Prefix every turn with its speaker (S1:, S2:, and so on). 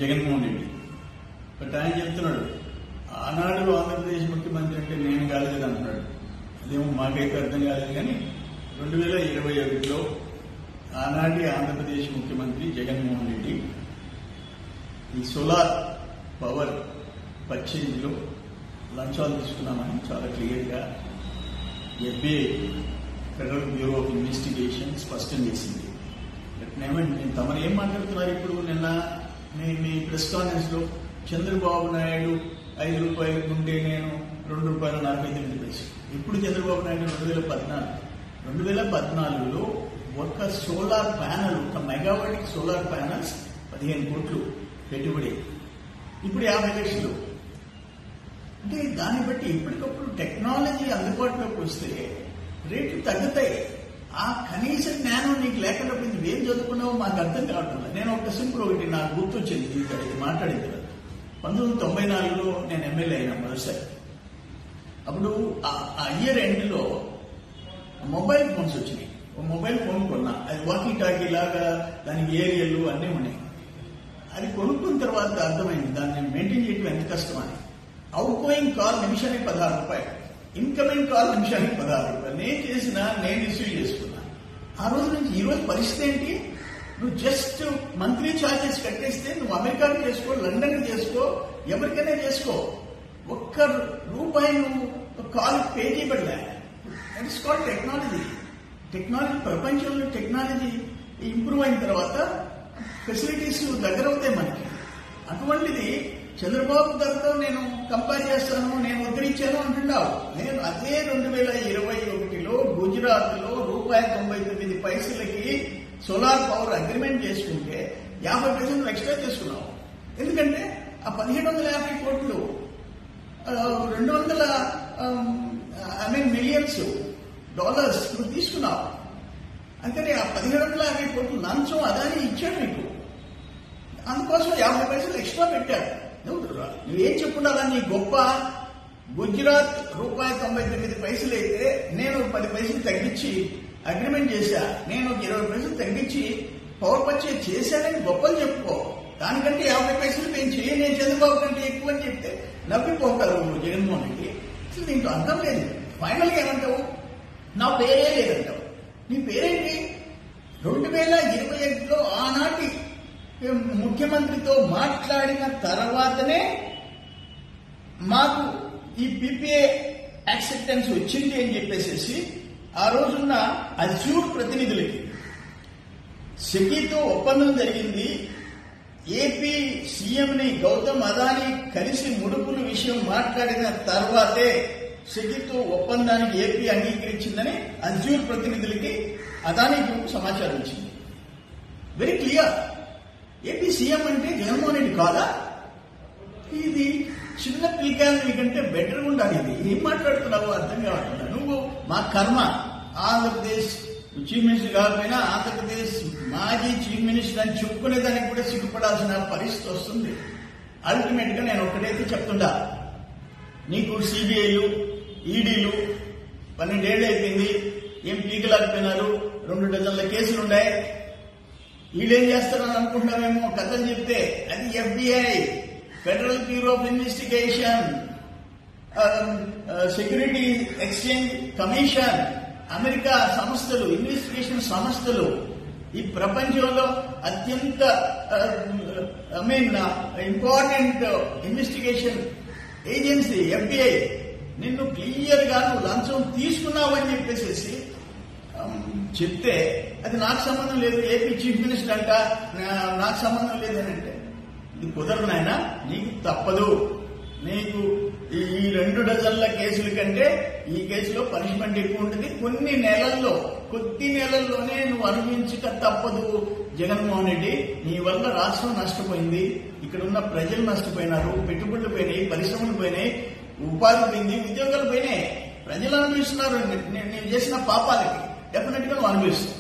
S1: Jaganmohan Reddy. But ఆయన చెప్తున్నాడు ఆనాడు ఆంధ్రప్రదేశ్ ముఖ్యమంత్రి అంటే నేను కాలేదు అంటున్నాడు. అదేమో మాకైతే అర్థం కాలేదు. కానీ 2021లో ఆనాటి ఆంధ్రప్రదేశ్ ముఖ్యమంత్రి జగన్మోహన్ రెడ్డి ఈ సోలార్ పవర్ పర్చేజ్లో లంచాలు తీసుకున్నామని చాలా క్లియర్గా FBI federal bureau of investigation స్పష్టం చేసింది. నేను తమరు ఏం మాట్లాడుతున్నారు ఇప్పుడు? నిన్న మీ ప్రెస్ కాన్ఫరెన్స్ లో చంద్రబాబు నాయుడు 5 రూపాయలు ఉంటే నేను ₹2.49. ఇప్పుడు చంద్రబాబు నాయుడు 2014లో ఒక సోలార్ ప్యానల్, ఒక మెగావాట్ సోలార్ ప్యానల్స్ 15 కోట్లు పెట్టుబడి, ఇప్పుడు 50 లక్షలు. అంటే దాన్ని బట్టి ఇప్పటికప్పుడు టెక్నాలజీ అందుబాటులోకి వస్తే రేట్లు తగ్గుతాయి. ఆ కనీస జ్ఞానం నీకు లేకుండా నువ్వేం చదువుకున్నావో మాకు అర్థం కావడం. నేను ఒక సింపుల్ ఒకటి నాకు గుర్తొచ్చింది ఇది మాట్లాడిన తర్వాత. 1994లో నేను ఎమ్మెల్యే అయినా మొదటిసారి. అప్పుడు ఆ ఇయర్ ఎండ్లో మొబైల్ ఫోన్స్ వచ్చినాయి. ఒక మొబైల్ ఫోన్ కొన్నా, అది వాకీ టాకీ లాగా, దానికి ఏరియలు అన్నీ ఉన్నాయి. అది కొనుక్కున్న తర్వాత అర్థమైంది దాన్ని మెయింటైన్ చేయడం ఎంత కష్టమని. అవుట్ గోయింగ్ కాల్ నిమిషానికి ₹16, ఇన్కమింగ్ కాల్ నిమిషానికి ₹16. నేను చేసినా నేను రిసీవ్ చేసుకున్నా. ఆ రోజు నుంచి ఈ రోజు పరిస్థితి ఏంటి? నువ్వు జస్ట్ మంత్లీ ఛార్జెస్ కట్టేస్తే నువ్వు అమెరికాకి చేసుకో, లండన్కి చేసుకో, ఎవరికైనా చేసుకో. ₹1 నువ్వు కాల్ పే చేయబడలే. That is called technology. Technology ప్రపంచంలో టెక్నాలజీ ఇంప్రూవ్ అయిన తర్వాత ఫెసిలిటీస్ దగ్గర అవుతాయి మనకి. అటువంటిది చంద్రబాబు గారితో నేను కంపేర్ చేస్తాను, నేను ఉద్ధరించాను అంటున్నావు. నేను అదే 2021లో గుజరాత్ లో ₹99 సోలార్ పవర్ అగ్రిమెంట్ చేసుకుంటే 50% ఎక్స్ట్రా చేసుకున్నావు. ఎందుకంటే ఆ 1750 కోట్లు మిలియన్స్ డాలర్స్ నువ్వు తీసుకున్నావు. అందుకని ఆ 1750 కోట్లు లంచం అదాని ఇచ్చాడు నీకు. అందుకోసం 50% ఎక్స్ట్రా పెట్టాడు. నువ్వేం చెప్పుండాలా? నీ గొప్ప గుజరాత్ ₹99 అయితే నేను 10 పైసలు తగ్గించి అగ్రిమెంట్ చేశా, నేను 20 తగ్గించి పవర్ పర్చేజ్ చేశానని గొప్పలు చెప్పుకో. దానికంటే 50 పైసలు పెంచి నేను చంద్రబాబు కంటే ఎక్కువ అని చెప్తే నవ్విపోగలవు జగన్మోహన్ రెడ్డి. అసలు దీంట్లో అర్థం లేదు. ఫైనల్గా ఏమంటావు? నా పేరే లేదంటావు. నీ పేరేంటి? 2021లో ఆనాటి ముఖ్యమంత్రితో మాట్లాడిన తర్వాతనే మాకు ఈ PPA యాక్సెప్టెన్స్ వచ్చింది అని చెప్పేసి ఆ రోజున్న అజ్యూర్ ప్రతినిధులకి సెకీతో ఒప్పందం జరిగింది. ఏపీ సీఎంని గౌతమ్ అదానీ కలిసి ముడుపుల విషయం మాట్లాడిన తర్వాతే సెకీతో ఒప్పందానికి ఏపీ అంగీకరించిందని అజ్యూర్ ప్రతినిధులకి అదానీ గ్రూప్ సమాచారం ఇచ్చింది. Very clear. ఏపీ సీఎం అంటే జగన్మోహన్ రెడ్డి కాదా? ఇది చిన్న పిలికాయలు నీకంటే బెటర్గా ఉండాలి. ఇది ఏం మాట్లాడుతున్నావు అర్థం కావట్లేదు. నువ్వు మా కర్మ. ఆంధ్రప్రదేశ్ చీఫ్ మినిస్టర్ కాకపోయినా ఆంధ్రప్రదేశ్ మాజీ చీఫ్ మినిస్టర్ అని చెప్పుకునేదానికి కూడా సిగ్గుపడాల్సిన పరిస్థితి వస్తుంది. అల్టిమేట్ గా నేను ఒక్కటైతే చెప్తుండా, నీకు సిబిఐలు ఈడీలు 12 ఏళ్ళు అయిపోయింది, ఏం పీకలేకపోయినారు. 2 డజన్ల కేసులున్నాయి. వీళ్ళేం చేస్తారని అనుకుంటున్నామేమో కథలు చెప్తే అది FBI, federal bureau of investigation, security exchange commission, America సంస్థలు, ఇన్వెస్టిగేషన్ సంస్థలు, ఈ ప్రపంచంలో అత్యంత ఇంపార్టెంట్ ఇన్వెస్టిగేషన్ ఏజెన్సీ FBI నిన్ను క్లియర్ గా నువ్వు లంచం తీసుకున్నావని చెప్పేసి చెప్తే అది నాకు సంబంధం లేదు, ఏపీ చీఫ్ మినిస్టర్ అంట నాకు సంబంధం లేదని అంటే ఇది కుదరదు నాయన. నీకు తప్పదు. నీకు ఈ 2 డజన్ల కేసుల కంటే ఈ కేసులో పనిష్మెంట్ ఎక్కువ ఉంటుంది. కొద్ది నెలల్లోనే నువ్వు అనుభవించక తప్పదు. జగన్మోహన్ రెడ్డి, నీ వల్ల రాష్ట్రం నష్టపోయింది, ఇక్కడ ఉన్న ప్రజలు నష్టపోయినారు, పెట్టుబడులు పోయినాయి, పరిశ్రమలు పోయినాయి, ఉపాధి పోయింది, ఉద్యోగాలు పోయినాయి. ప్రజలు అనుభవిస్తున్నారు. నేను చేసిన పాపాలకి డెఫినెట్ గా నువ్వు అనుభవిస్తావు.